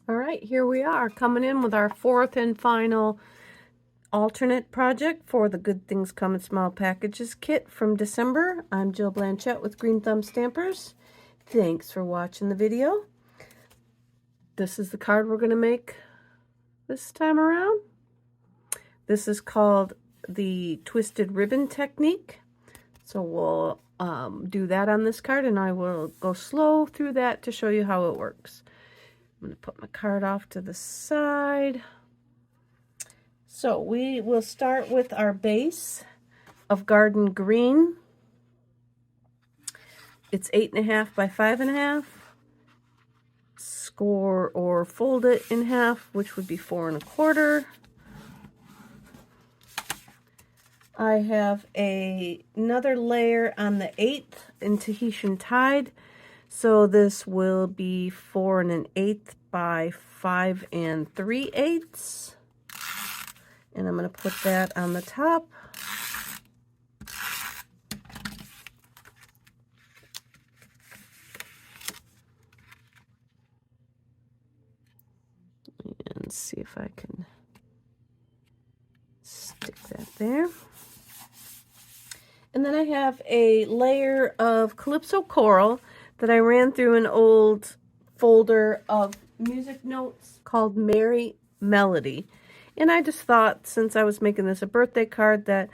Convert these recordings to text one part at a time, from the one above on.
All right, here we are coming in with our fourth and final alternate project for the Good Things Come in Small Packages kit from December. I'm Jill Blanchette with Green Thumb Stampers. Thanks for watching the video. This is the card we're going to make this time around. This is called the Twisted Ribbon Technique. So we'll do that on this card, and I will go slow through that to show you how it works. I'm going to put my card off to the side. So we will start with our base of Garden Green. It's 8.5 by 5.5. Score or fold it in half, which would be 4.25. I have another layer on the 8th in Tahitian Tide. So this will be 4 1/8 by 5 3/8. And I'm going to put that on the top. And see if I can stick that there. And then I have a layer of Calypso Coral that I ran through an old folder of music notes called Merry Melody. And I just thought, since I was making this a birthday card, that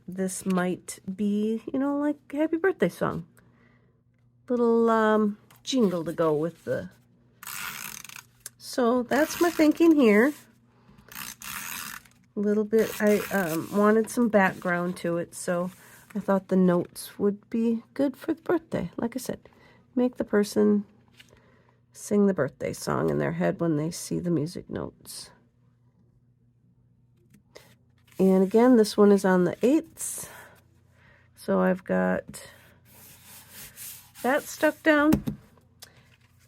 this might be, you know, like a happy birthday song. Little jingle to go with the... So that's my thinking here. A little bit, I wanted some background to it, so I thought the notes would be good for the birthday. Like I said, make the person sing the birthday song in their head when they see the music notes. And again, this one is on the 8ths. So I've got that stuck down.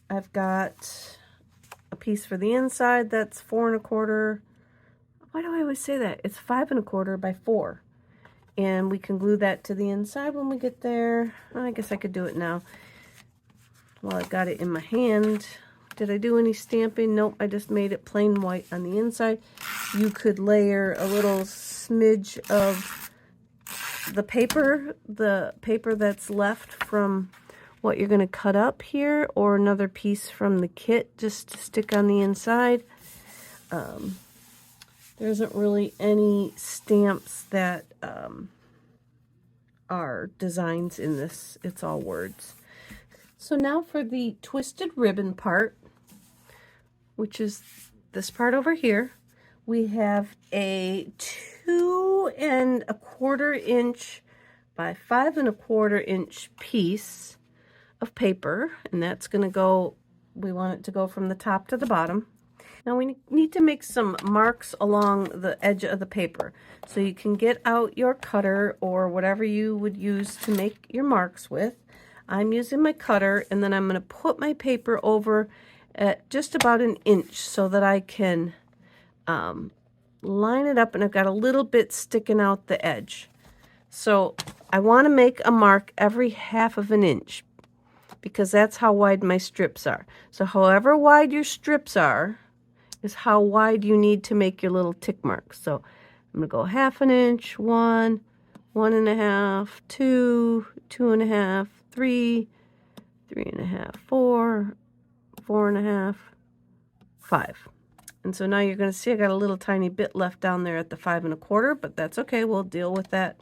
I've got a piece for the inside that's 4 1/4. Why do I always say that? It's 5 1/4 by 4. And we can glue that to the inside when we get there. I guess I could do it now while I've got it in my hand. Did I do any stamping? Nope, I just made it plain white on the inside. You could layer a little smidge of the paper that's left from what you're going to cut up here, or another piece from the kit just to stick on the inside. There isn't really any stamps that are designs in this. It's all words. So now for the twisted ribbon part, which is this part over here, we have a 2 1/4 inch by 5 1/4 inch piece of paper, and that's going to go, we want it to go from the top to the bottom. Now we need to make some marks along the edge of the paper. So you can get out your cutter or whatever you would use to make your marks with. I'm using my cutter, and then I'm going to put my paper over at just about 1 inch so that I can line it up, and I've got a little bit sticking out the edge. So I want to make a mark every 1/2 of an inch because that's how wide my strips are. So however wide your strips are is how wide you need to make your little tick marks. So I'm going to go 1/2 inch, 1, 1 1/2, 2, 2 1/2, 3, 3 1/2, 4, 4 1/2, 5. And so now you're going to see I got a little tiny bit left down there at the 5 1/4, but that's okay. We'll deal with that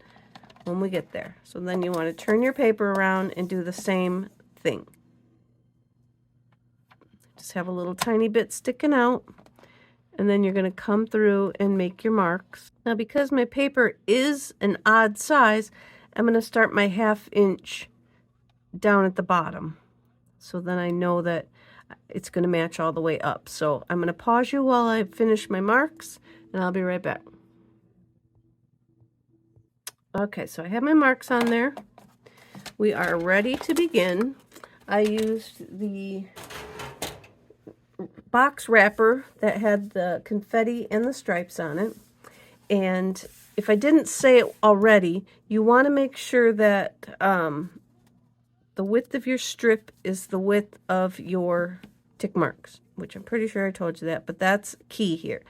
when we get there. So then you want to turn your paper around and do the same thing. Just have a little tiny bit sticking out, and then you're going to come through and make your marks. Now because my paper is an odd size, I'm going to start my 1/2 inch down at the bottom. So then I know that it's going to match all the way up. So I'm going to pause you while I finish my marks, and I'll be right back. Okay, so I have my marks on there. We are ready to begin. I used the box wrapper that had the confetti and the stripes on it. And if I didn't say it already, you want to make sure that the width of your strip is the width of your tick marks. which I'm pretty sure I told you that, but that's key here.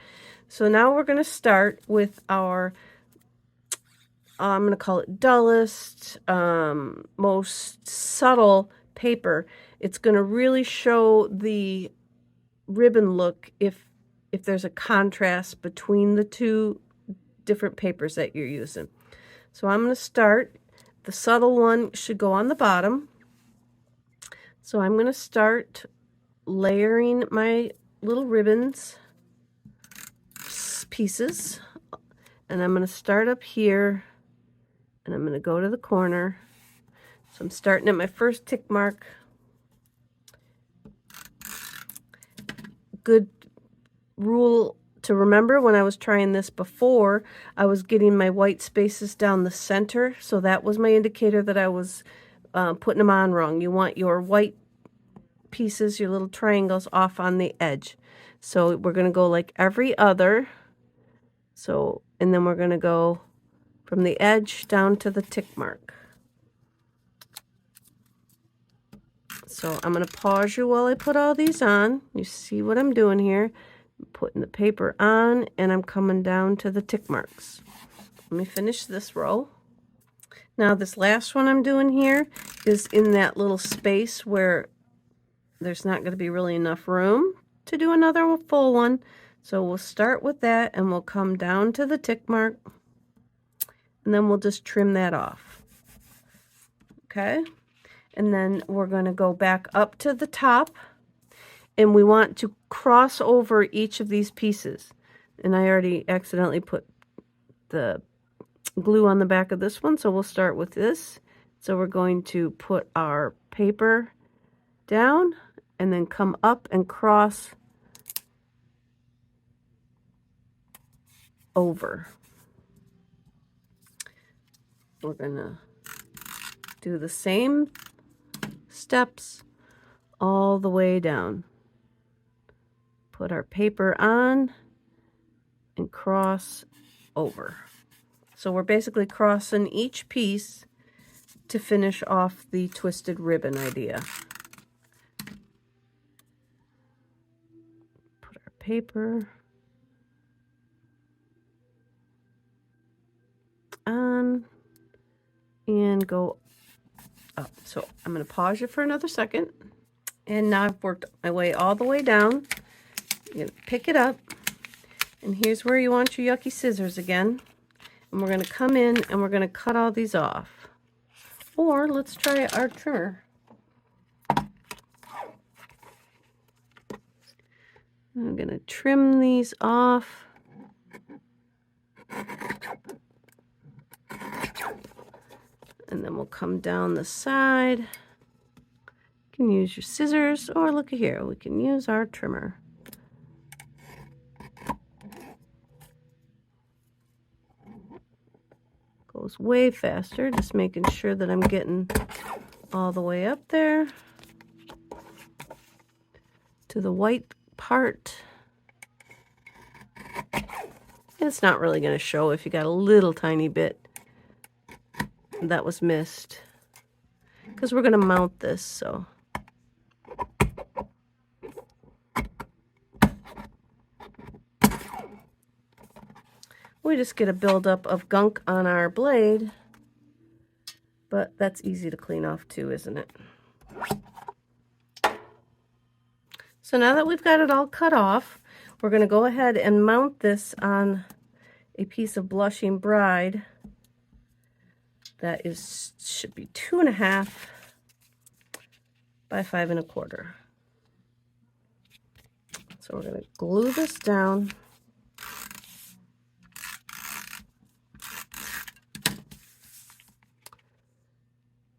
So now we're going to start with our, I'm going to call it dullest, most subtle paper. It's going to really show the ribbon look if there's a contrast between the two different papers that you're using. So I'm going to start. The subtle one should go on the bottom. So I'm going to start layering my little ribbons pieces, and I'm going to start up here, and I'm going to go to the corner. So I'm starting at my first tick mark. Good rule to remember, when I was trying this before, I was getting my white spaces down the center, so that was my indicator that I was putting them on wrong. You want your white pieces, your little triangles, off on the edge. So we're going to go like every other. So, and then we're going to go from the edge down to the tick mark. So I'm going to pause you while I put all these on. You see what I'm doing here. I'm putting the paper on, and I'm coming down to the tick marks. Let me finish this row. Now this last one I'm doing here is in that little space where there's not going to be really enough room to do another full one. So we'll start with that, and we'll come down to the tick mark, and then we'll just trim that off. Okay? And then we're going to go back up to the top, and we want to cross over each of these pieces. And I already accidentally put the glue on the back of this one, so we'll start with this. So we're going to put our paper down and then come up and cross over. We're gonna do the same steps all the way down. Put our paper on and cross over. So we're basically crossing each piece to finish off the twisted ribbon idea. Put our paper on and go up. So I'm going to pause you for another second. And now I've worked my way all the way down. You're going to pick it up. And here's where you want your yucky scissors again. And we're going to come in and we're going to cut all these off. Or let's try our trimmer. I'm going to trim these off. And then we'll come down the side. You can use your scissors, or look at here, we can use our trimmer. Goes way faster, just making sure that I'm getting all the way up there to the white part. And it's not really going to show if you got a little tiny bit that was missed, because we're going to mount this. So we just get a buildup of gunk on our blade, but that's easy to clean off too, isn't it? So now that we've got it all cut off, we're going to go ahead and mount this on a piece of Blushing Bride that should be 2.5 by 5.25. So we're going to glue this down.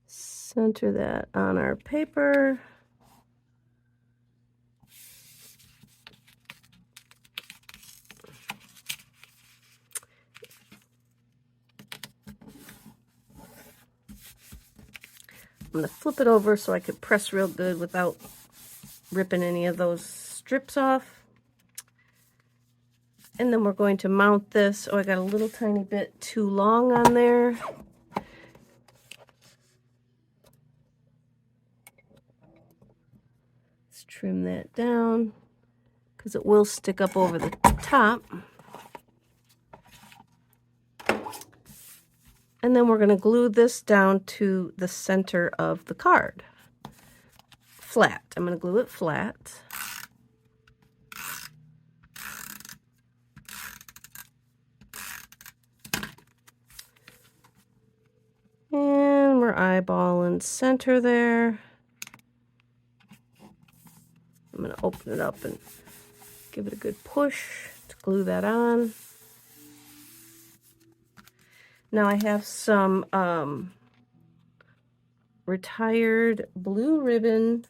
Center that on our paper. I'm going to flip it over so I could press real good without ripping any of those strips off. And then we're going to mount this. Oh, I got a little tiny bit too long on there. Let's trim that down. because it will stick up over the top. And then we're going to glue this down to the center of the card. Flat. I'm going to glue it flat. And we're eyeballing center there. I'm going to open it up and give it a good push to glue that on. Now I have some retired blue ribbon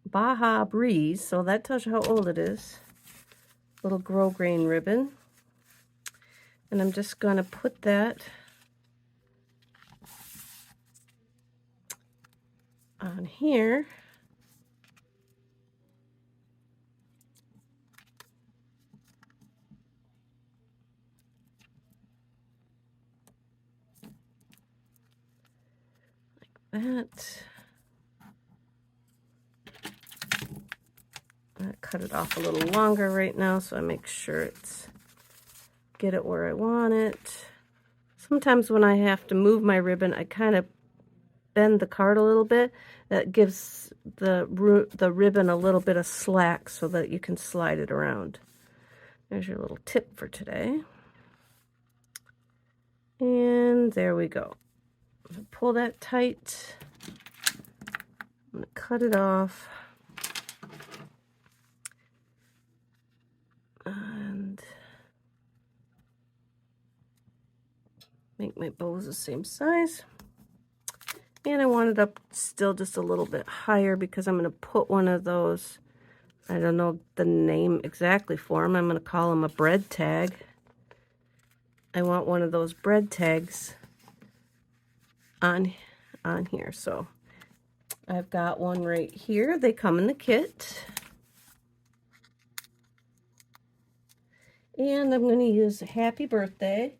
Baja Breeze, so that tells you how old it is. Little grosgrain ribbon. And I'm just going to put that on here. Like that. I cut it off a little longer right now, so I make sure it's get it where I want it. Sometimes when I have to move my ribbon, I kind of bend the card a little bit. That gives the ribbon a little bit of slack so that you can slide it around. There's your little tip for today. And there we go. I'm going to pull that tight. I'm going to cut it off. And make my bows the same size. And I want it up still just a little bit higher because I'm going to put one of those, I don't know the name exactly for them. I'm going to call them a bread tag. I want one of those bread tags on here. So I've got one right here. They come in the kit. And I'm going to use Happy Birthday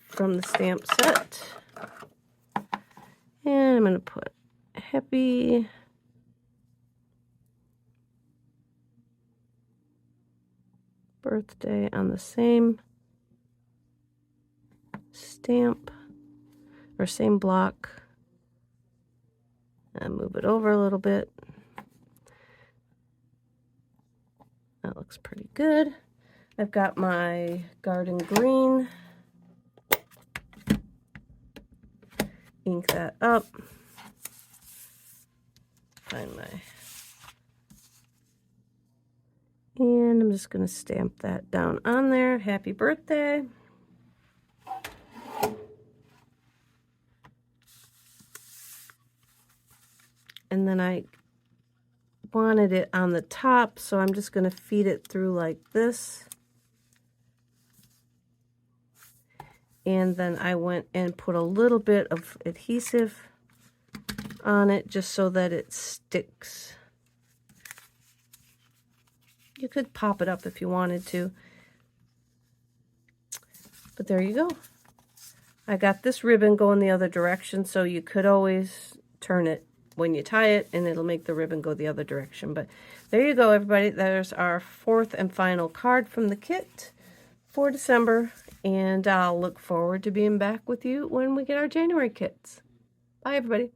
from the stamp set. And I'm going to put Happy Birthday on the same stamp or same block. And move it over a little bit. That looks pretty good. I've got my garden green. Ink that up. Find my... And I'm just going to stamp that down on there. Happy birthday. And then I wanted it on the top, so I'm just going to feed it through like this. And then I went and put a little bit of adhesive on it just so that it sticks. You could pop it up if you wanted to. But there you go. I got this ribbon going the other direction, so you could always turn it when you tie it and it'll make the ribbon go the other direction. But there you go, everybody. There's our fourth and final card from the kit for December. And I'll look forward to being back with you when we get our January kits. Bye, everybody.